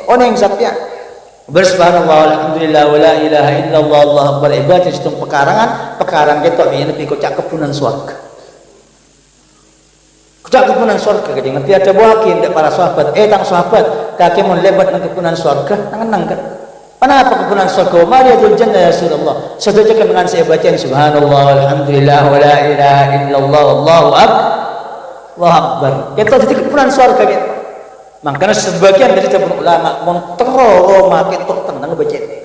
oneng sapya bersubhanallah alhamdulillah wala ilaha illallah Allah akbar ibadah situng pekarang ketok ini nepi kocak kepunan swarga. Kocak kepunan swarga gede ngerti ada buakin dak para sahabat tang sahabat kaki mun lebat nang kepunan swarga nang kan. Kenapa kepunan swarga? Mariyatul jannah ya Rasulullah. Setuju dengan saya bacaan subhanallah alhamdulillah wala ilaha illallah Allahu akbar. Ketok jadi kepunan swarga gitu. Makanya sebagian dari ulama menteroro makin tenang baca ini.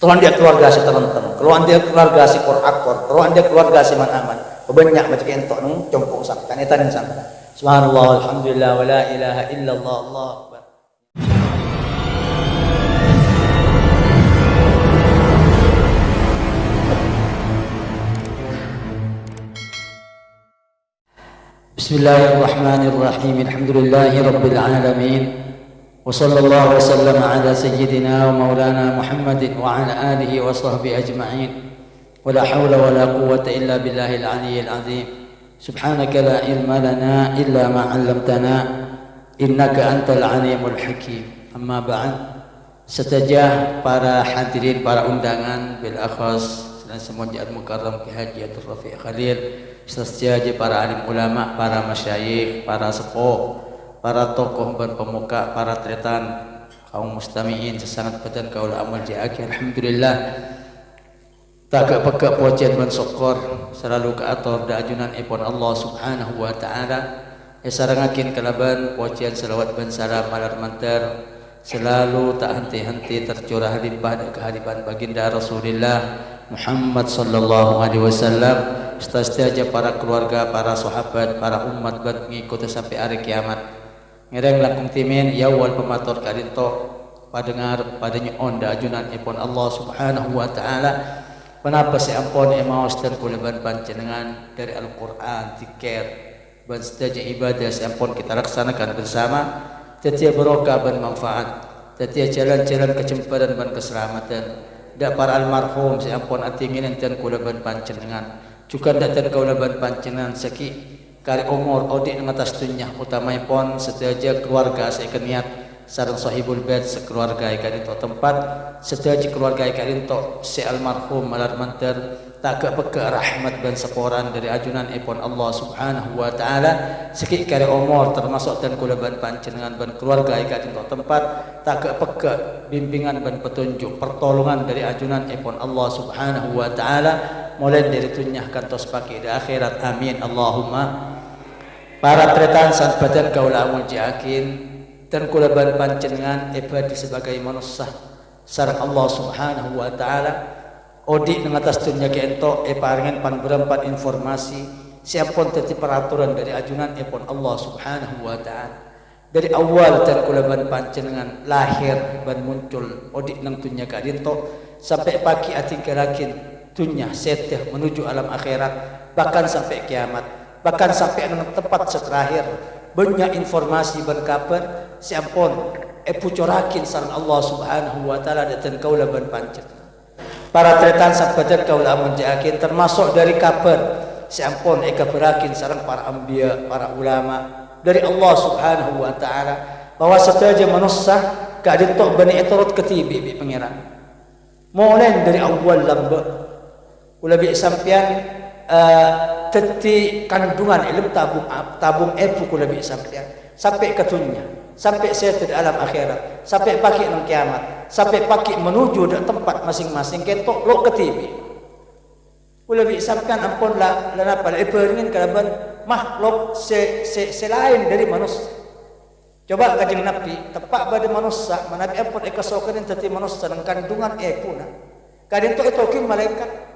Tuhan dia keluarga si terenteng, keluarga dia keluarga si korakor, keluarga dia keluarga si man-aman. Banyak macam entok nung compong samkan etanin samkan. Subhanallah, alhamdulillah, wala ilaha illallah, Allah akbar. Bismillahirrahmanirrahim. Alhamdulillahi rabbil alamin. Wa sallallahu wasallam ala sayyidina wa maulana Muhammadin wa ala alihi wa sahbihi ajma'in. Wa la hawla wa la quwwata illa billahil aliyyil azim. Subhanaka la ilma lana illa ma 'allamtana innaka antal alimul hakim. Amma ba'd. Setajah para hadirin, para undangan bil akhas dan semua jemaat mukarram Ki Haji Abdul Rafiq Khalil, sejajar para alim ulama, para masyayikh, para sepuh, para tokoh dan pemuka, para tretan, kaum mustami'in sesangat badan kaul amal ja'aki. Alhamdulillah tak peka pujian dan syukur selalu keatur da ajunan ipun Allah subhanahu wa ta'ala sarangakin kalaban pujian selawat dan salam malar mantar selalu tak henti-henti tercurah limpah dan kehadiran baginda Rasulullah Muhammad sallallahu alaihi wasallam setiap para keluarga, para sahabat, para umat bat mengikuti sampai hari kiamat. Ngereng langkung timin ya wal pematur kadinto padengar padanya onda ajunan ipun Allah subhanahu wa ta'ala. Kenapa si ampun emaus dan kuleban panjenengan dari Al-Quran tikir dan setiap ibadah si ampun kita laksanakan bersama setiap berokah dan manfaat setiap jalan-jalan kecemparan dan keselamatan. Dak para almarhum si ampun atingin enten kuleban panjenengan juga datang kaulaban panjenengan seki kari umur audit ngatas dunya utamaipun sedaja keluarga saya niat sareng sahibul bait sekeluarga ikan itu tempat sedaja keluarga ikan itu si almarhum malar manter tak peka rahmat dan seporan dari ajunan ipun Allah subhanahu wa ta'ala seki kari umur termasuk dan kuleban panjenengan dan keluarga ikan itu tempat tak peka bimbingan dan petunjuk pertolongan dari ajunan ipun Allah subhanahu wa ta'ala mulai dari dunia kantos pagi di akhirat amin Allahumma. Para tretan saat badan kaula amul jakin dan kulaban panjenengan ibadi sebagai manusia sareng Allah subhanahu wa ta'ala odi nang atas dunia kento paringan pan berempat informasi siapun teti peraturan dari ajunan ipun Allah subhanahu wa ta'ala dari awal dan kulaban panjenengan lahir dan muncul odi nang dunia kadinto sampai pagi atingkarakin dunia seteh menuju alam akhirat bahkan sampai kiamat bahkan sampai tempat seterakhir banyak informasi berkabar siampun pucorakin sareng Allah subhanahu wa ta'ala dan kaula ban pancet para tretan sahabat kaula amun jaakin termasuk dari kabar siampun kabarakin sareng para anbiya para ulama dari Allah subhanahu wa ta'ala bahwa setaja manusia gak ditok bani etorot ketibi bi pangeran mulai dari awal lamba ulabi sampian teti kandungan ilmu tabung kulabi sampian sampai ke dunia sampai saya di alam akhirat sampai pagi nang kiamat sampai pagi menuju ke tempat masing-masing ketok lo ketibi ulabi sampian ampun lah napa ibaringin kalaban makhluk selain dari manusia. Coba kajeng Nabi tepak pada manusia manabi ampun ekasokeun teti manusia nang kandungan puna kadin to itu malaikat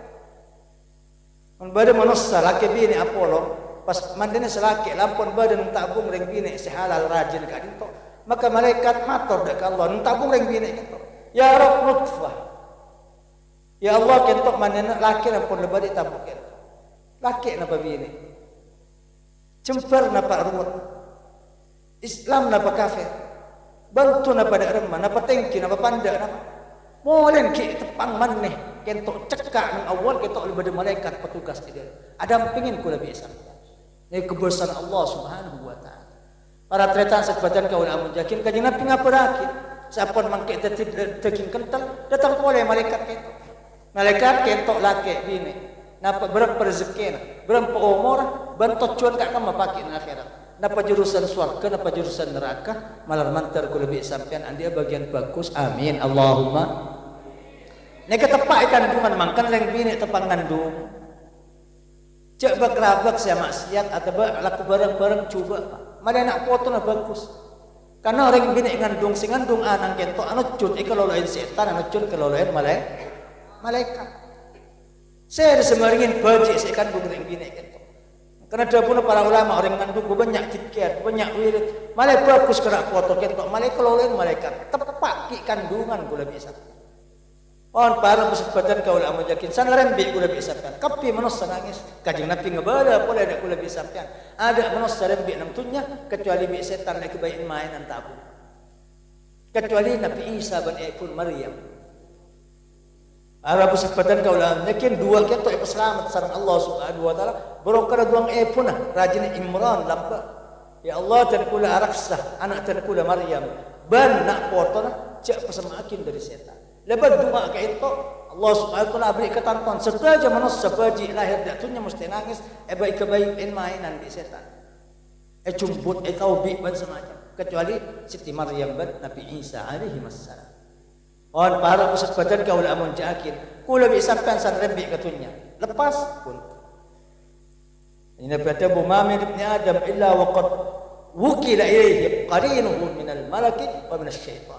pada manusia laki bini Apollo pas mandene selaki lampun badan tabung reng bini sehalal rajin kadin to maka malaikat matur dak Allah tabung reng bini gitu ya Rabb nutfah ya Allah kentok mandene laki lampun lebadi tabung gitu laki napa bini cemper napa ruwet Islam napa kafir bantu napa dak remah napa tengki napa panda napa molen ki tepang maneh kentok cekak nang awal ketok lebih malaikat petugas tidak ada pengin kula bisa ini kebesaran Allah subhanahu wa ta'ala Para tretan sebatan kau amun jakin kanjeng Nabi ngapurakit. Sapon mangke daging kental datang oleh malaikat ketok. Malaikat ketok laki bini. Napa berapa rezeki berapa umur bantot cuan kak kamu pakai na akhirat. Napa jurusan surga, napa jurusan neraka, malah mantar ku lebih sampean andi bagian bagus. Amin. Allahumma. Nek tepak ikan dungan mangkan yang bini tepang ngandung. Cek bakrabak saya maksiat atau laku bareng-bareng coba. Mana nak foto na bagus. Karena orang bini ngandung sing ngandung anang kento anu cut ikaloloin setan anu cut kaloloin malaikat. Saya disemaringin baji saya kandung orang bini kento. Karena dapur para ulama orang ngandung banyak tiket, banyak wirid. Malai bagus kena foto kento, malai kaloloin malaikat. Tepak ki kandungan gula bisa. On para musibatan kau ulama yakin san rembi gula bisa kan. Kapi manusia nangis. Kanjeng Nabi ngabada pula ada gula bisa kan. Ada manusia rembi nang tunya kecuali bi setan lagi bayin mainan tabu. Kecuali Nabi Isa bin Ibn Maryam. Para musibatan kau ulama yakin dua kita ibu selamat sareng Allah Subhanahu wa taala. Barokah duang Ibn rajin Imran lampa. Ya Allah tan kula araksah anak tan kula Maryam. Ban nak potona cek pesemakin dari setan. Lepas doa ke itu Allah Subhanahu wa taala beri ketanton sebaja manusia baji lahir datunya mesti nangis baik kebaikan mainan di setan cumbut kau bi ban semacam kecuali Siti Maryam ban Nabi Isa alaihi wassalam on para pusat badan kau amun jakin kula bi sampean san rembi katunya lepas pun ini berarti ma min ibni adam illa waqad wukila ilaihi qarinuhu minal malaki wa minasy syaitan.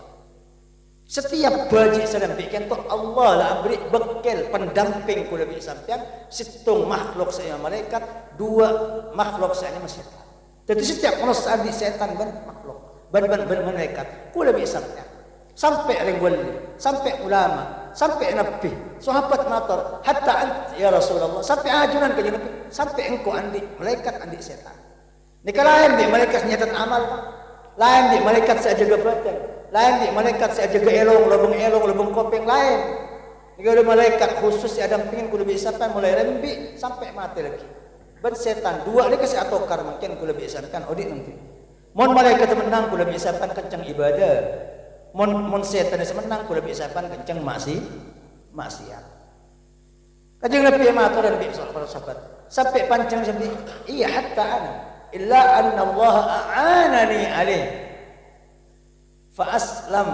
Setiap baji sedang bikin tu Allah lah beri bekal pendamping kula bi sampean situng makhluk saya malaikat dua makhluk saya manusia. Jadi setiap manusia di setan ban makhluk ban malaikat kula bi sampean sampai ring wali sampai ulama sampai nabi sahabat matur hatta ant ya Rasulullah sampai ajunan ke nabi sampai engkau andi malaikat andi setan. Nikalain di malaikat nyatat amal lain di malaikat saya jaga badan lain di malaikat saya jaga elong lubung kopeng lain. Jika ada malaikat khusus yang ada pingin kudu bisa sampai mulai rembi sampai mati lagi. Ben setan dua ni kasi atokar mungkin kudu bisa kan audit nanti. Mon malaikat menang kudu bisa sampai kencang ibadah. Mon setan menang kudu bisa sampai kencang maksiat. Kanjeng Nabi matur dan bisa para sahabat. Sampai pancang sampai iya hatta ana illa anna Allah a'anani alaih. Fa aslam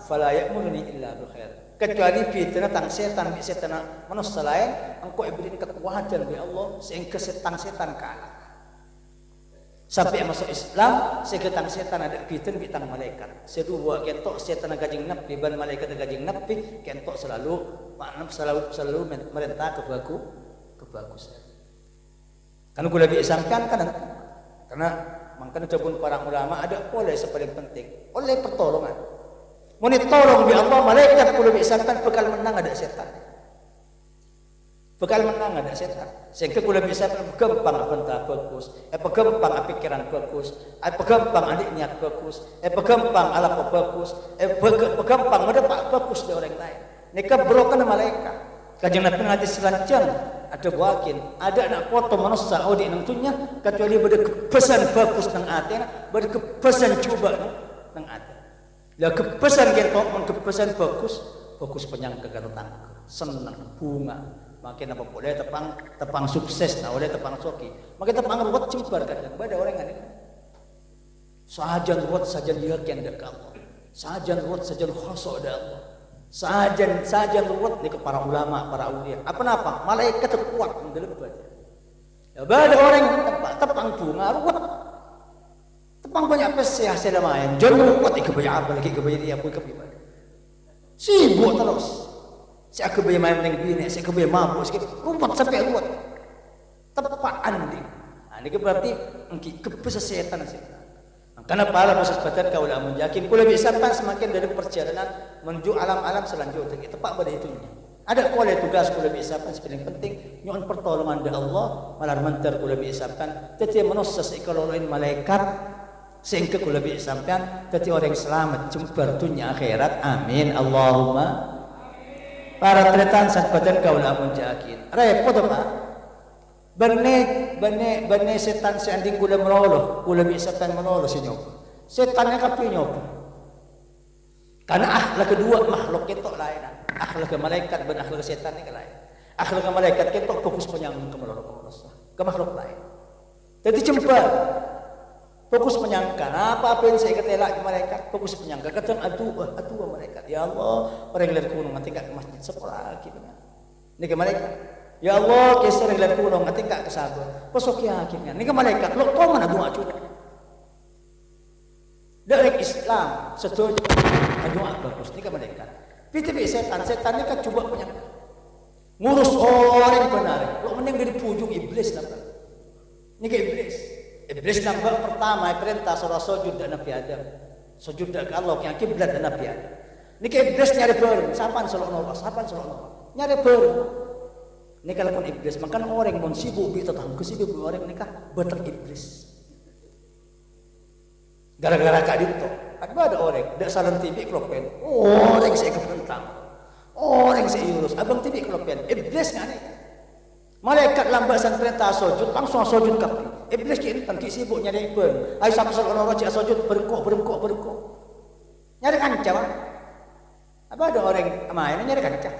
fala ya'muruni illa bil khair. Kecuali fitnah tang setan bi setan manusia lain engkau berikan kekuatan bi Allah sehingga setan kalah. Sampai masuk Islam sehingga tang setan ada fitnah bi tang malaikat. Sedua kentok setan gajing nabi ban malaikat gajing nabi kentok selalu merintah kebagusan. Kan kula bi sampean kan karena makanya jabun para ulama ada oleh sepaling penting oleh pertolongan. Mun tolong bi Allah malaikat kula bi sampean bakal menang ada setan. Bakal menang ada setan. Sehingga kula bi sampean gampang bentah bagus, gampang pikiran bagus, gampang adik niat bagus, gampang alaq bagus, gampang mendapat bagus dari orang lain. Nikah berokan malaikat. Kanjeng Nabi hadis selanjang ada wakin, ada anak foto manusia audi nangtunya kecuali pada kepesan bagus nang atena, pada kepesan coba nang ate. Lah kepesan kentok mun kepesan bagus penyangga katang, senang bunga. Makin apa boleh tepang sukses, nah oleh tepang soki. Makin tepang ruwet cimbar kadang pada orang ini. Sahajan ruwet sajan yakin dak Allah. Sahajan ruwet sajan khosok dak Allah. Sahajan ruwet ni ke para ulama, para aulia. Apa malaikat kuat mendelebet. Ya ada orang yang tepang bunga ruwet. Tepang banyak pesi hasil main. Jangan ruwet ikebaya apa lagi ikebaya dia aku ikebaya. Sibuk terus. Si ikebaya main dengan bini, si ikebaya mabuk sikit. Ruwet sampai ruwet. Tepaan ni. Nah, ini berarti engki kepesa setan. Karena para musibatan kau amun yakin kula bisa pan semakin dari perjalanan menuju alam-alam selanjutnya tepat pada itunya. Ada oleh tugas kula bisa pan paling penting nyon pertolongan dari Allah malar mentar kula bisa pan tetapi manusia sekalolain malaikat sehingga kula bisa pan tetapi orang selamat jembar dunia akhirat amin Allahumma. Para tretan sahabat kau amun yakin repot apa Bane setan seanding kula melolo, kula bi setan melolo sinyo. Setannya kapi nyopo. Karena akhlak kedua makhluk ketok lain. Akhlak malaikat dan akhlak setan ni lain. Akhlak malaikat ketok fokus penyangka melolo ke makhluk lain. Jadi cepat fokus penyangka. Apa yang saya ketela ke malaikat fokus penyangka. Kata atu malaikat. Ya Allah, orang yang kuno nanti kat masjid sekolah akhirnya. Ni ke malaikat. Ya Allah, kisah yang kuno nanti kat kesabar. Pasok ya akhirnya. Ni ke malaikat. Lo kau mana doa juga? Dari Islam setuju doa bagus. Ni ke malaikat. Tapi setan ni kan coba penyangka. Ngurus orang benar. Lo mending dari pujuk iblis lah. Ni ke iblis. Iblis nampak pertama perintah surah sujud dan Nabi Adam. Sujud ke Allah yang kiblat dan Nabi Adam. Ni ke iblis nyari ber. Sapan selok nolak. Nyari ber. Ni kalau pun iblis, makan orang mun sibuk bi tetangga sibuk orang nikah beter iblis. Gara-gara kak dito. Ada orang dak salam TV klopen. Orang saya kebentang. Orang saya urus. Abang TV klopen. Iblis ngane. Malaikat lambasan perintah sujud langsung sujud kapi. Iblis ki tangki sibuk nyari ber. Ai sampai selok nolak cak sujud berengkok. Nyari kancah. Apa ada orang main nyari kancah.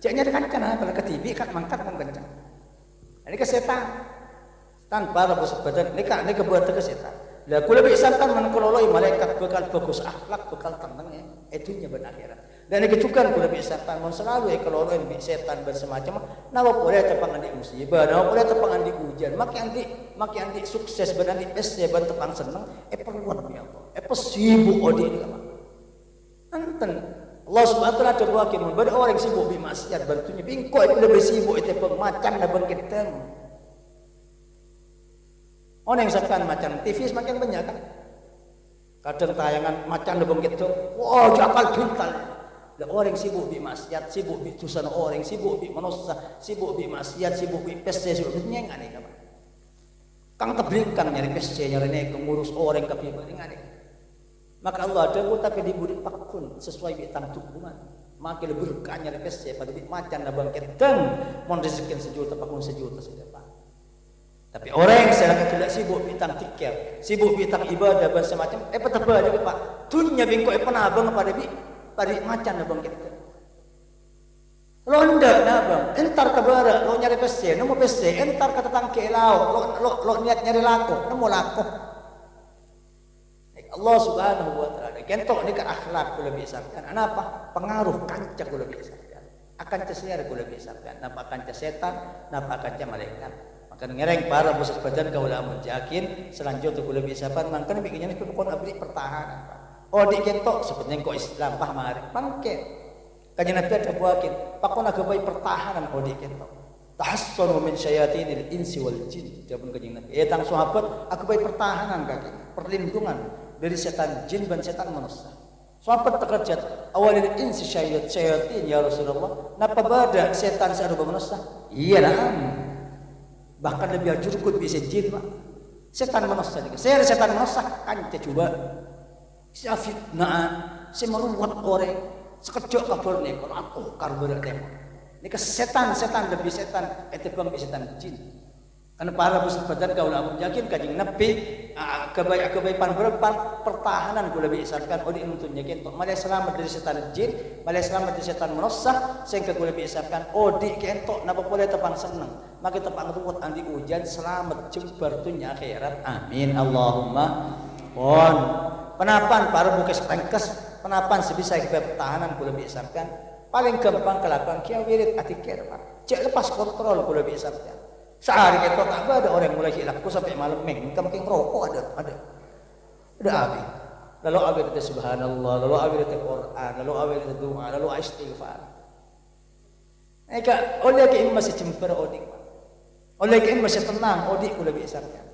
Cak nyari kancah kalau ke TV kat mangkat kan kancah. Ini ke setan. Tanpa rebus badan ni ke buat ke setan. Lah kula bi setan man keloloi malaikat bekal bagus akhlak bekal tentangnya itunya ben akhirat. Dan kecukan kula bi setan mun selalu keloloi bi setan bersemacam nawa boleh tepang andi musibah, nawa boleh tepang andi hujan, maki andi sukses ben andi SC ben tepang seneng perluan ya Allah. Sibuk odi ni apa? Anten Allah Subhanahu wa taala ada buat kita ber orang sibuk bi maksiat bantunya bingko itu lebih sibuk itu pemacan na ben kita. Orang yang sekarang macam TV semakin banyak kan. Kadang tayangan macam lebong gitu. Wow, jakal pintal. Dan orang sibuk bi maksiat, sibuk bi dosa orang, sibuk bi manusia, sibuk bi maksiat, sibuk bi peste, sibuk bi nyeng ane apa. Kang teblingkang nyari peste nyari nek ngurus orang kapi ngane. Maka Allah ada tapi dibudi pakun sesuai bi tang tukungan. Maka lebih berkah nyari peste pada bi macan abang keteng mon rezeki sejuta pakun sejuta saja Pak. Tapi orang yang saya tidak sibuk bintang tiket, sibuk bintang ibadah dan semacam, petebal juga Pak. Dunia bingkok pernah abang pada macan abang kita. Londak abang, entar ke barat, lo nyari pese, nemu pese, entar ke tetangke lau, lo niat nyari laku, nemu laku. Allah Subhanahu wa taala kentok ni ke akhlak kula biasakan. Apa? Pengaruh kancah kula biasakan. Akan cesiar kula biasakan. Napa kancah setan, napa kancah malaikat. Maka ngereng para bos badan kau lah menjakin selanjutnya kau lebih siapa mangkan bikinnya ni kau abri pertahanan Pak. Oh di kentok sebenarnya kau Islam pah mari mangke. Kajian Nabi ada buakin. Pakon agabai pertahanan kau di kentok. Tahassunu min syayatinil insi wal jin. Jawab kajian Nabi. Tang sahabat agabai pertahanan kaki, perlindungan dari setan jin dan setan manusia. Sahabat terkejut. Awalil insi syayatin ya Rasulullah. Napa bada setan serupa manusia? Iya lah. Bahkan lebih ajurkut bisa jin Pak. Setan manusia juga. Saya setan manusia kan kita coba. Saya fitnah, saya meruat orang. Sekejap kabar ni kalau aku karbar temu. Ni ke setan lebih setan. Itu bang setan jin. Karena para badan kau lah yakin kajing Nabi kebaikan berpan pertahanan kau lebih isapkan oleh untuknya kita. Malah selamat dari setan jin, malah selamat dari setan manusia. Sehingga kau lebih isapkan odi kentok napa boleh tepang senang. Maka tepang ruwet andi hujan selamat jembar dunia akhirat. Amin Allahumma. Pon penapan para bukes pengkes penapan sebisa pertahanan kau lebih isapkan paling gampang kelakuan kia wirid atikir Pak. Cek lepas kontrol kau lebih isapkan. Sehari kita tak ada orang mulai hilangku sampai malam makin rokok ada abi. Lalu abi itu subhanallah, lalu abi itu Quran, lalu abi itu doa, lalu istighfar. Eka oleh ke masih cemper odik, oleh ke masih tenang odik ku lebih esarnya.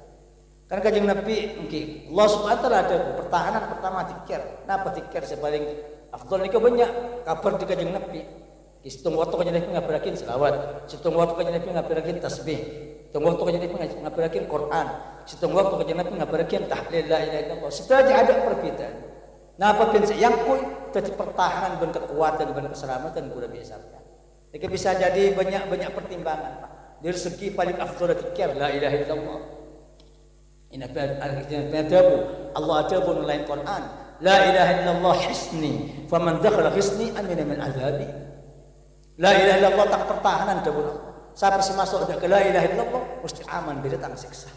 Karena kajian Nabi mungkin Allah Subhanahu wa taala ada pertahanan pertama tikir. Napa tikir sepaling afdal ni banyak kabar di kajian Nabi. Hitung waktu kajian Nabi ngapirakin selawat, hitung waktu kajian Nabi ngapirakin tasbih, hitung waktu kajian Nabi ngapirakin Quran, hitung waktu kajian Nabi ngapirakin tahlil la ilaha illallah. Setiap ada perbedaan. Nah apa prinsip yang kui jadi pertahanan dan kekuatan dan keselamatan guna biasa. Jadi bisa jadi banyak pertimbangan Pak. dari segi paling afdal zikir la ilaha illallah. Ini adabu Allah adabu lain Quran. La ilaha illallah hisni, faman dakhala hisni amina min azabi. La ilaha illallah tak pertahanan dabu. Siapa sih masuk ke la ilaha illallah mesti aman dari tang siksa.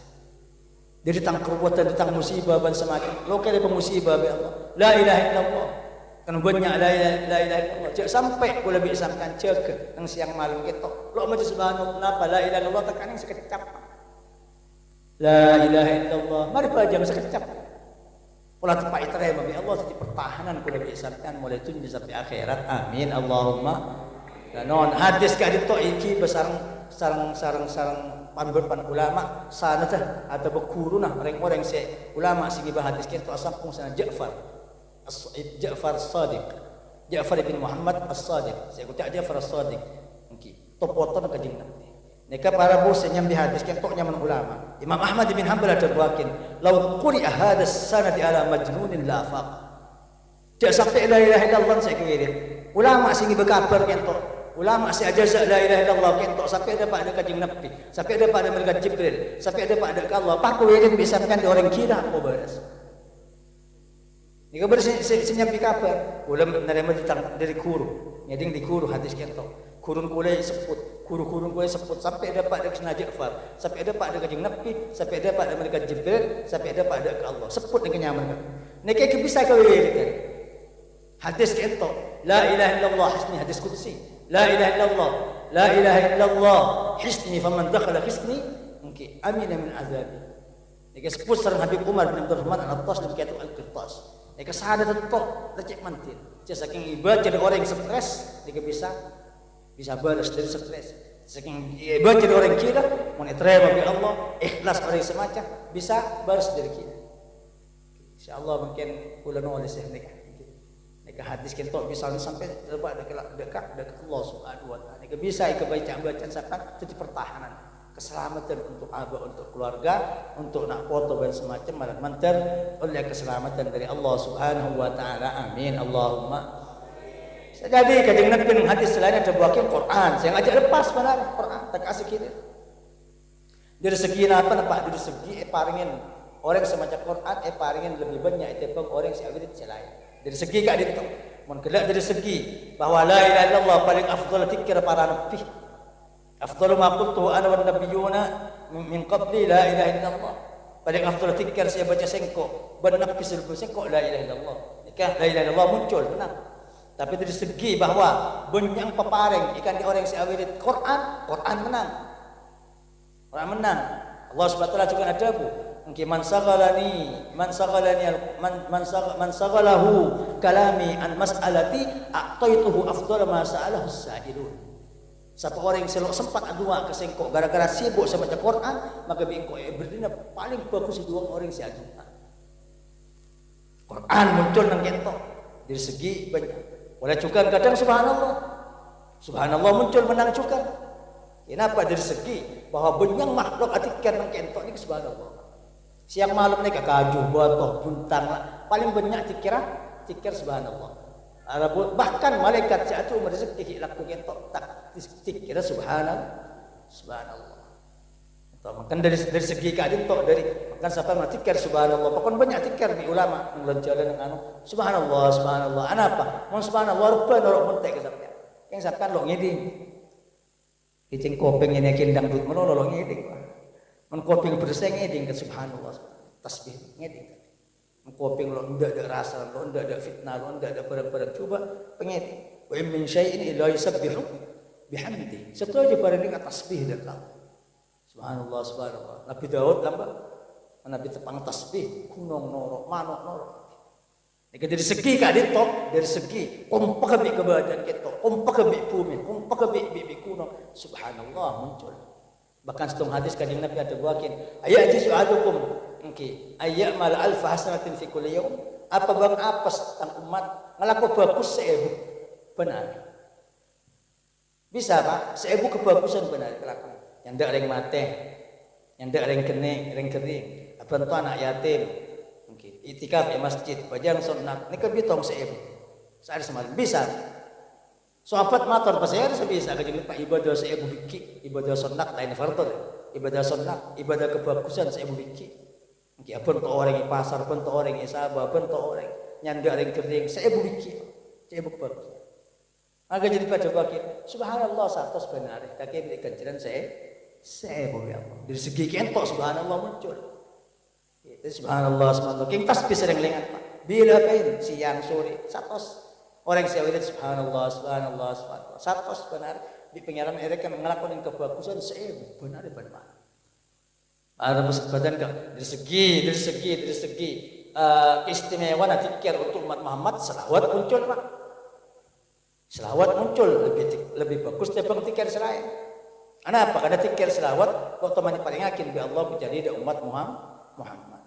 Dari tang kerubutan, dari tang musibah dan semacam. Lo kira musibah be Allah. La ilaha illallah. Kan banyak la ilaha illallah. Cek sampai kula bisa samkan cek nang siang malam ketok. Lo maca subhanallah napa la ilaha illallah tekaning sekecap. La ilaha illallah. Mari jam sekecap. Kula tepai terima bi Allah jadi pertahanan kula bisa samkan mulai dunia sampai akhirat. Amin Allahumma. Dan non hadis ka dito iki sarang panberpan ulama sana tah atau berguru nah orang-orang si ulama sing hadis kita asampung sana Ja'far As-Sadiq, Ja'far bin Muhammad As-Sadiq. Saya kata Ja'far As-Sadiq. Okey, topoton kajing nanti. Neka para bos nyambi hadis kita nyaman ulama. Imam Ahmad bin Hanbal ada buakin, "Lau quri'a hadha as-sanad ala majnunin la afaq." Cak sampai la ilaha illallah saya kirim. Ulama sing berkabar kento. Ulama si ajaza la ilaha illallah kento sampai ada pada kajing Nabi, sampai ada pada malaikat Jibril, sampai ada pada Allah. Pak kuirin bisa kan orang kira apa baras. Jika bersenyap di kabar, ulam nerima dari guru, nyading di guru hadis kento. Kurun kulai seput, kurun kulai seput sampai dapat dari Nabi Ja'far, sampai dapat dari kajing Nabi, sampai dapat dari malaikat Jibril, sampai dapat dari Allah. Seput dengan nyaman. Nekek bisa kau lihat. Hadis kento, la ilaha illallah hisni hadis qudsi. La ilaha illallah, la ilaha illallah hisni faman dakhala hisni mungkin amina min azabi. Nekek seput sareng Habib Umar bin Abdul Rahman Al-Attas dan kitab Al-Qirtas. Eka sadar tentok recek mantil. Saking ibadah jadi orang yang stres, dia bisa balas dari stres. Saking ibadah jadi orang kira, mau terima bagi Allah, ikhlas orang semacam bisa balas dari kira. Insyaallah mungkin bulan oleh nikah. Nikah hadis kita bisa sampai dekat Allah Subhanahu wa taala. Eka bisa eka baca sampai jadi pertahanan. Keselamatan untuk abah, untuk keluarga, untuk nak foto dan semacam malah mantar oleh keselamatan dari Allah Subhanahu wa taala. Amin Allahumma. Jadi kajeng Nabi hadis selain ada buakin Quran. Saya ngajak lepas benar Quran tak kasih kiri. Dari segi apa nampak dari segi paringin orang semacam Quran paringin lebih banyak timbang orang si awit selain. Dari segi kak itu. Mun kelak dari segi bahwa la ilaha illallah paling afdal zikir para nabi. Afdalu ma qultu ana wan nabiyuna min qabli la ilaha illallah. Paling afdal zikir saya baca sengkok, benak sebelum sengkok la ilaha illallah. Nikah la ilaha illallah muncul benar. Tapi dari segi bahwa benyang peparing ikan di orang yang awilit Quran menang. Quran menang. Allah Subhanahu wa taala juga ada bu. Mungkin man sagalahu kalami an mas'alati a'taituhu afdal ma sa'alahu as-sa'ilun. Siapa orang yang selalu sempat adua ke sengkok gara-gara sibuk sama baca Quran, maka bingko berdina paling bagus dua orang si adua. Quran muncul nang kentok dari segi banyak. Oleh juga kadang subhanallah muncul menang juga. Kenapa dari segi bahwa benyang makhluk atikan nang kentok ini subhanallah. Siang malam ni kakaju botoh buntang paling banyak tikir subhanallah. Bahkan malaikat saat itu rezeki laku kentok tak tikir subhanallah. Makan dari segi kadin tok dari makan siapa nak tikir subhanallah. Pokon banyak tikir di ulama mulan jalan dengan subhanallah. Anapa? Mun subhanallah rupa norok muntek kesapnya. Yang sapkan lo ngiding. Kicing kopeng ini kindang dut menolong lo ngiding. Mun kopeng bersih ngiding ke subhanallah. Tasbih ngiding. Koping lo ndak ada rasa, lo ndak ada fitnah, lo ndak ada barang-barang coba pengeti. Wa min syai'in illa yusabbihu bihamdi. Setelah dia pada dengan tasbih dan Allah. Subhanallah. Nabi Daud lamba Nabi tepang tasbih kunong norok, manok norok. Nek dari segi ka ditok, dari segi kompak bi kebadan ketok, kompak bi bumi, kompak bi kunong. Subhanallah muncul. Bahkan setengah hadis kadang Nabi ada buakin, ayat jisu'alukum Engki ayat mal alfa hasanatin fi kulli yaum. Apa bang apes tang umat ngelaku bagus 1000 benar. Bisa Pak, 1000 kebagusan benar kelakuan. Yang ndak ring mate, yang ndak ring kering, bantu anak yatim. Engki itikaf di masjid, bajang sunat, nika bitong 1000. Sehari semalam bisa. Sahabat matur pasir sebisa kajeng Pak ibadah saya biki, ibadah sunat lain fardu. Ibadah sunat, ibadah kebagusan saya biki. Nggih pun to orang di pasar, pun to orang di Sabah, pun to orang nyandak ring kering, saya biki. Saya bagus. Maka jadi pada bagi subhanallah satu sebenarnya kaki beri ganjaran saya boleh Allah. Dari segi kentok subhanallah muncul. Itu subhanallah subhanallah. King tasbih sering lengan Pak. Bila kain siang sore satu orang saya wirid subhanallah subhanallah subhanallah satu benar di pengiran mereka mengelakukan kebagusan saya benar benar. Ada badan dari segi keistimewaan zikir untuk umat Muhammad selawat muncul Pak. Selawat muncul lebih bagus daripada zikir selain. Kenapa? Karena zikir selawat waktu mana paling yakin bi Allah menjadi umat Muhammad.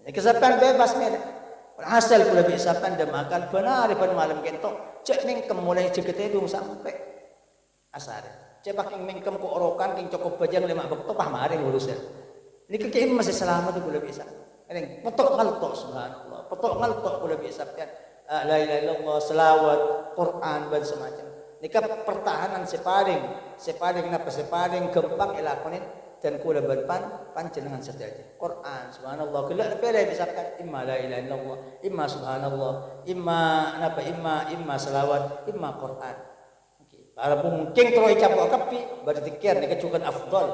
Jadi kesapan bebas mereka. Hasil kula bisa pandamakan benar pada malam kentok cek mingkem mulai jegete dung sampai asar cek paking mingkem ko orokan king cukup bajang 5 bekto pah mari urusnya ini kekiim masih selamat kula bisa ning petok ngaltok subhanallah petok ngaltok kula bisa kan la ilaha illallah selawat Quran dan semacam nika pertahanan sepaling gampang ilakonin dan kula berpan panjenengan sedaja Quran subhanallah kula pele bisa kan imma la ilaha illallah imma subhanallah imma selawat imma Quran okay. Para mungkin kalau icapok kapi berzikir nika cukup afdal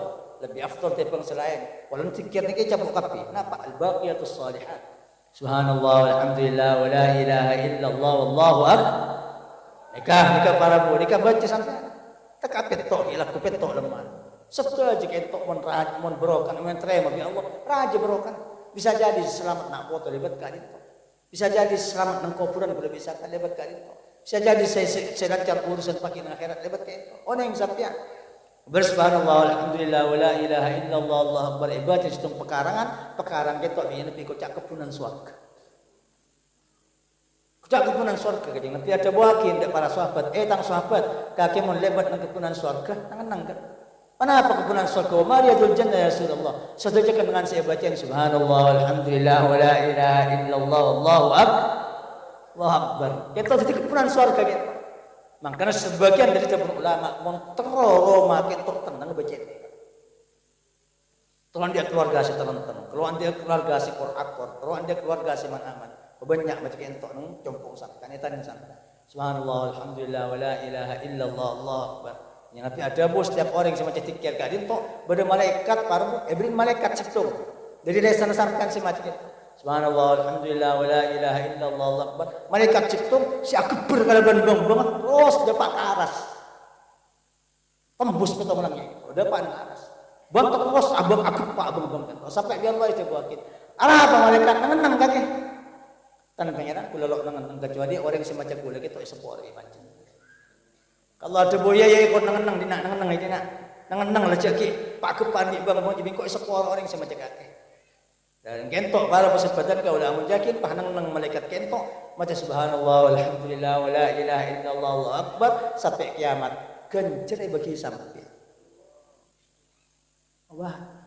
lebih afdal daripada selain walau zikir nika icapok kapi napa al baqiyatus salihat subhanallah walhamdulillah wa la ilaha illallah wallahu akbar nikah para bu nikah baca sampai tak petok ilaku petok lemah setelah jika entok mon berokan mon terima bi Allah raja berokan bisa jadi selamat nak foto lebat ka itu bisa jadi selamat nang kuburan kudu bisa ka lebat ka itu bisa jadi saya lancar urusan pakin akhirat lebat ka itu oneng sapya bersubhanallah alhamdulillah wa la ilaha illallah Allah akbar ibadah situng pekarangan ketok bi nepi ko cak kepunan swarga cak kepunan swarga kajeng nepi ada buakin para sahabat tang sahabat kaki mon lebat nang kepunan swarga nang kenapa kepunan surga? Mariyatul jannah ya Rasulullah. Setujukan dengan saya bacaan subhanallah alhamdulillah wa la ilaha illallah wallahu akbar. Kita jadi kepunan surga kita. Makanya sebagian dari ulama montroro makin tok tenang baca itu. Tuhan dia keluarga si tenang-tenang. Keluarga dia keluarga si korakor. Keluarga dia keluarga si man-aman. Banyak macam entok nang compong sak kanetan san. Subhanallah alhamdulillah wa la ilaha illallah allahu akbar. Yang nanti ada bos setiap orang semacam zikir kadin to bade malaikat para every malaikat ciptung dari desa sampean semacam itu subhanallah alhamdulillah wa la ilaha illallah allahu akbar malaikat ciptung si akbar kalaban banget terus dapat ke aras tembus betul menangnya dapat ke aras bantu terus abang banget sampai dia Allah itu buatin apa malaikat nenang kaki tan pangeran kula lok nenang kecuali orang semacam kula gitu sepore macam kalau ada boya ya ikut nang dina nang lejaki pak kepan di bang mau jadi kok sekolah orang sama cekake dan kentok para pesebatan kau dah menjakin pah nang malaikat kentok macam subhanallah walhamdulillah wa la ilaha illallah allahu akbar sampai kiamat gencere bagi sampai wah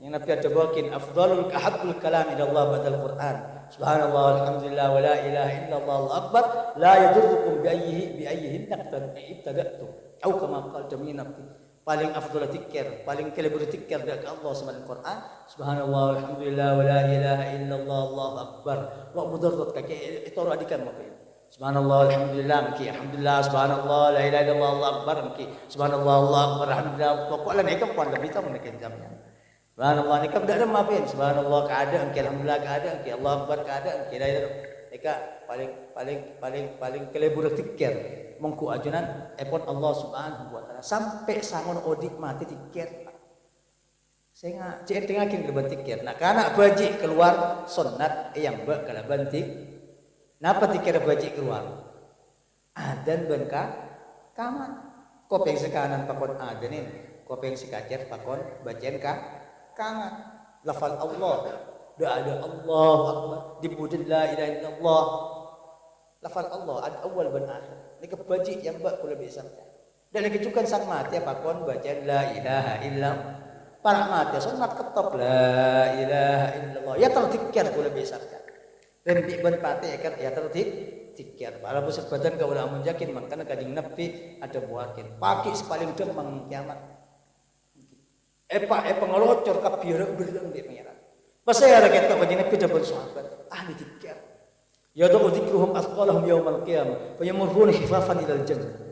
yang Nabi ada bawakin afdalul kahabul kalam ila Allah badal Quran subhanallah alhamdulillah wa la ilaha illallah allahu akbar la yadurrukum bi ayyihin ibtada'tum atau kama qala jamina paling afdal zikir paling kelebihan zikir dari Allah subhanahu Quran subhanallah alhamdulillah wa la ilaha illallah allahu akbar wa mudarrat kaki itu radikan maka subhanallah alhamdulillah maki alhamdulillah subhanallah la ilaha illallah allahu akbar maki subhanallah allahu akbar alhamdulillah pokoknya itu pun lebih tahu nak jamnya subhanallah ni kan dak ada mafin subhanallah keadaan alhamdulillah keadaan Allah akbar keadaan kira ika paling kelebihan zikir mengku ajunan epon Allah subhanahu wa taala sampai sangon odik mati zikir sehingga cek tengakin ke zikir nah kana baji keluar sunnat yang ba kala bantik napa zikir baji keluar adan benka kaman kopeng sekanan pakon adanin kopeng sekacer pakon bacaan kangen lafal Allah doa ada Allah akbar dibudin la ilaha illallah lafal Allah ada awal dan akhir ni kebaji yang bak kula bisa dan lagi juga sang mati apa kon baca la ilaha illallah para mati sunat ketop la ilaha illallah ya terzikir kula bisa rembi ban pate kan ya tikir para besar badan kau lah menjakin makanya kajing Nabi ada buakin pagi sepaling demang kiamat pengelocor kabir berlang di pengiran pasal ada kita kajing Nabi dapat sahabat ahli tikir ya doa dikruhum asqalahum yaumal qiyamah fa yamurruna khifafan ilal jannah.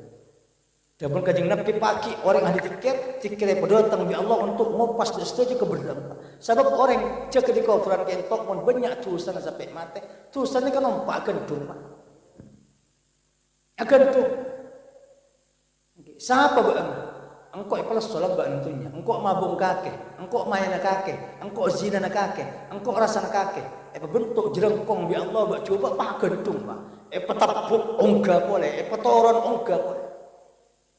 Dalam kajing Nabi pagi orang ahli tikir berdatang bi Allah untuk ngopas dan setuju keberdampaan. Sebab orang jaga di kuburan kentok mon banyak tulisan sampai mati. Tulisannya kan nampak akan duma. Akan tu. Siapa bang? Engkau ipalas solam bang tentunya. Engkau mabung kakek. Engkau main kakek. Engkau zina kakek. Engkau rasa kakek. Bentuk jerengkong bi Allah bak coba pakai duma. Petapuk ongga boleh. Petoron ongga boleh.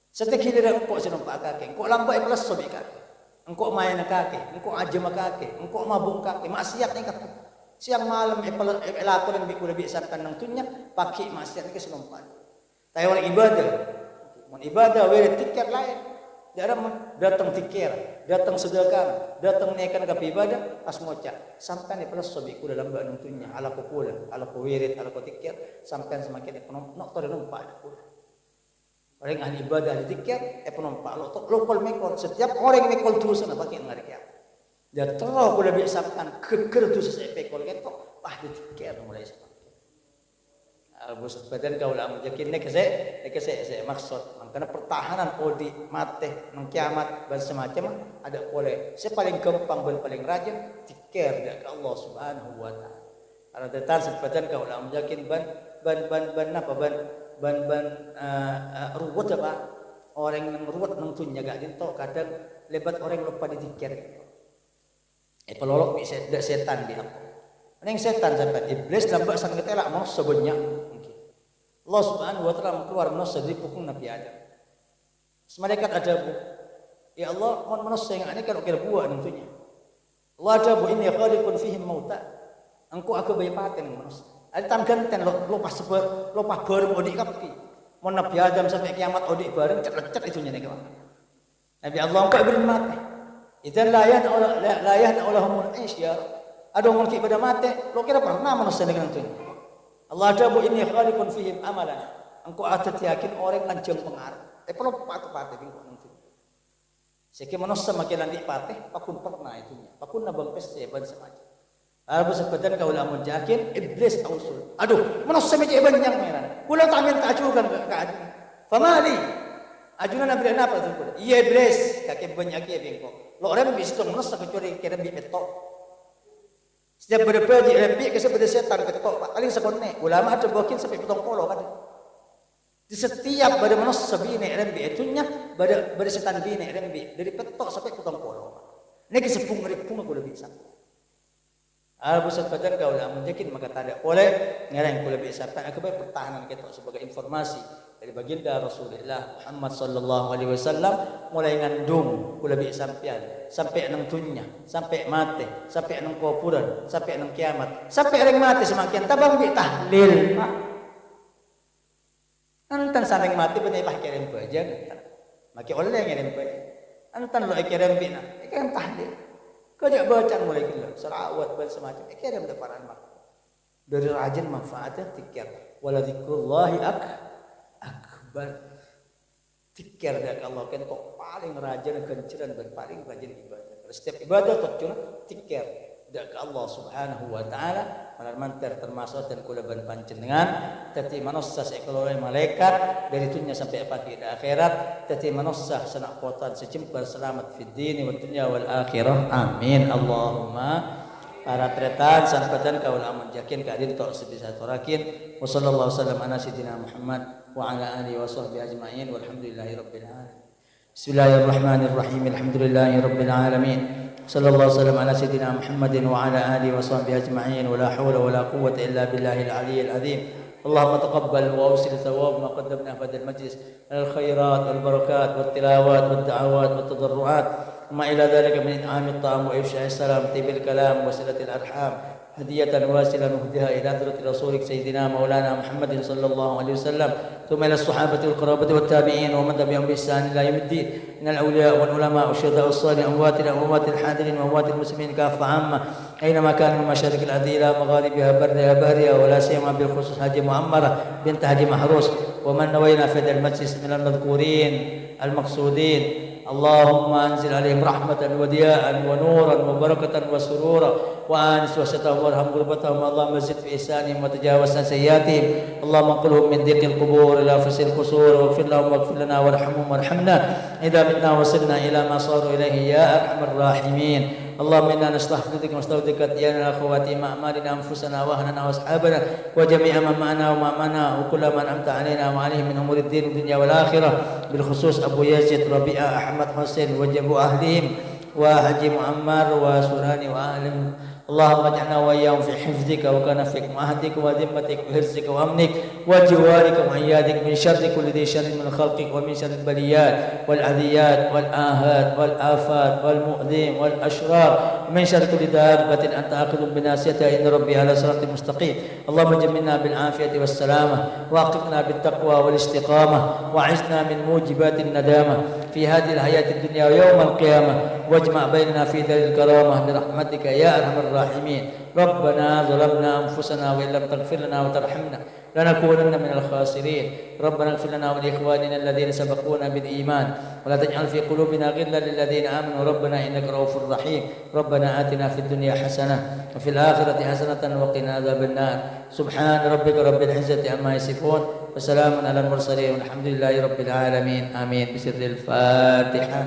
Setiap giliran engkau senampak kakek, engkau lambat ikhlas sobi kakek, engkau main kakek, engkau ajam kakek, engkau mabung kakek, maksiat ni kakek. Siang malam elakon yang biku lebih santan nang tunya, pakai maksiat ni senampak. Tapi orang ibadah, wiri tikir lain. Datang tikir, datang sedekah, datang naikkan ke ibadah, pas ngocak. Sampai ni ikhlas sobi ku dalam bak nang tunya, ala ku pula, ala ku wirid, ala ku tikir, sampai semakin nak tor nampak pula. Orang ahli ibadah ahli zikir, penompak lo kol mekol. Setiap orang mekol terus na pakai ngarikia. Dia terus boleh biasakan keker terus saya pekol ketok ahli zikir mulai seperti. Albus badan kau lah menjakin nek saya maksud. Karena pertahanan odi mate nang kiamat dan semacam ada boleh. Saya paling gampang dan paling rajin zikir dari Allah Subhanahu wa taala. Kalau datang sebadan kau lah menjakin ban ruwet apa orang yang ruwet nang tunya gak dinto kadang lebat orang lupa dizikir pelolok bi setan bi apa ning setan sampai iblis lambak sang ketelak mau sebenyak mungkin Allah Subhanahu wa taala keluar manusia dari pukul Nabi Adam malaikat ada bu ya Allah mon manusia yang ini kan ukir buah nang tunya Allah ada bu ini khaliqun fihim mauta engkau aku bayi paten manusia ada tangganten lo pas bareng odik kapi. Mau Nabi Adam sampai kiamat odik bareng cet itu nya nek. Nabi Allah engkau beri mati. Idzan layan Allahumul isya. Ada orang pada mati, lo kira pernah manusia dengan itu. Allah ada bu ini khaliqun fihim amalan. Engkau ada yakin orang lanjang pengaruh. Perlu pate bingko nanti. Seki manusia makin landik pate, pakun pernah itunya. Pakun nabang peste ban semacam. Abu sebadan kau lah menjakin iblis ausul. Aduh, manusia macam iban yang merah. Kula tamin tak ajukan ke adu. Famali. Ajunan Nabi apa tu? Iya iblis, kakek banyak ya bengkok. Lo orang bisa tu manusia kecuali kira bi petok. Setiap berpergi lebih ke sebelah setan ketok. Paling sekonne. Ulama ada bokin sampai potong polo kan. Di setiap pada manusia bini rembi itunya pada setan bini rembi dari petok sampai potong polo. Ini kesepung ripung aku lebih sama. Abu sebadan kau lah menjakin maka tak ada boleh ngereng ku lebih sampai aku baik pertahanan kita sebagai informasi dari baginda Rasulullah Muhammad sallallahu alaihi wasallam mulai ngandung ku lebih sampai nang dunya sampai mati sampai nang kuburan sampai nang kiamat sampai orang mati semakin tabang bi tahlil antan saling mati benih bah kirim baja maki oleh ngirim baja antan lo kirim bina ikan tahlil kajak bacaan mulai gila, salawat dan semacam. Kira ada paran mak. Dari rajin manfaatnya tikir. Wala dzikrullahi akbar. Tikir dari Allah kan paling rajin kenceran dan paling rajin ibadah. Setiap ibadah tuh tikir dari Allah Subhanahu wa taala mantar termasuk dan kulaban panjenengan tati manusia sekelola malaikat dari dunia sampai pagi di akhirat tati manusia sanak potan sejempar selamat fid dini wa dunya wal akhirah amin Allahumma para tretan sampatan kaul amun yakin kadin tok sebisa torakin wa sallallahu wasallam ala sayyidina Muhammad wa ala alihi wa sahbihi ajma'in walhamdulillahi rabbil alamin bismillahirrahmanirrahim alhamdulillahi rabbil alamin صلى الله وسلم على سيدنا محمد وعلى آله وصحبه أجمعين ولا حول ولا قوة إلا بالله العلي العظيم اللهم تقبل وأوصل ثواب ما قدمنا في هذا المجلس من الخيرات والبركات والتلاوات والدعوات والتضرعات وما إلى ذلك من إنعام الطعام وإفشاء السلام طيب الكلام وصلة الأرحام هدية واسلة نهديها إلى حضرة رسولك سيدنا مولانا محمد صلى الله عليه وسلم ثم إلى الصحابة والقرابة والتابعين ومن تبعهم بإحسان إلى يوم الدين من الأولياء والعلماء والشهداء والصالحين أموات الحاضرين وأموات المسلمين كافة عامة أينما كان من مشارق الأرض إلى مغاربها برها بهرها، ولا سيما بالخصوص حاج معمرة بنت حاج محروس، ومن نوينا في هذا المجلس من المذكورين المقصودين. اللهم أنزل عليهم رحمة ودياء ونورا وبركة وسرورا وآنس وستهم وارحم غربتهم. اللهم زد في إحسانهم وتجاوز عن سيئاتهم. اللهم انقلهم من ضيق القبور إلى فسح القصور، واغفر لهم واغفر لنا وارحمهم وارحمنا إذا متنا وصلنا إلى ما صاروا إليه يا أرحم الراحمين. اللهم إنا نستحفظك ونستودعك دياننا خواتيم أعمالنا أنفسنا وأهلنا وأصحابنا وجميع من معنا ومعنا وكل من أنعمت علينا وعليهم من أمور الدين والدنيا والآخرة، بالخصوص أبو يزيد ربيعة أحمد حسين وجبوا أهلهم وحج معمر وسوراني وأهلهم. اللهم اجعلنا وإياهم في حفظك وكنفك وعهدك وذمتك وحرزك وأمنك وجوارك وعيادك من شر كل ذي شر من خلقك، ومن شر البليات والأذيات والآهات والآفات والمؤذين والأشرار، ومن شر كل دابة أنت آخذ بناصيتها، إن ربي على صراط مستقيم. اللهم جملنا بالعافية والسلامة، وأقمنا بالتقوى والاستقامة، وعزنا من موجبات الندامة في هذه الحياة الدنيا ويوم القيامة، واجمع بيننا في دار الكرامة برحمتك يا أرحم الراحمين. ربنا ظلمنا أنفسنا وإن لم تغفر لنا وترحمنا لنكونن من الخاسرين. ربنا اغفر لنا ولإخواننا الذين سبقونا بالإيمان، ولا تجعل في قلوبنا غلا للذين آمنوا ربنا إنك رؤوف رحيم. ربنا آتنا في الدنيا حسنة وفي الآخرة حسنة وقنا عذاب النار. سبحان ربك رب العزة عما يصفون، وسلام على المرسلين والحمد لله رب العالمين. آمين. بسر الفاتحة.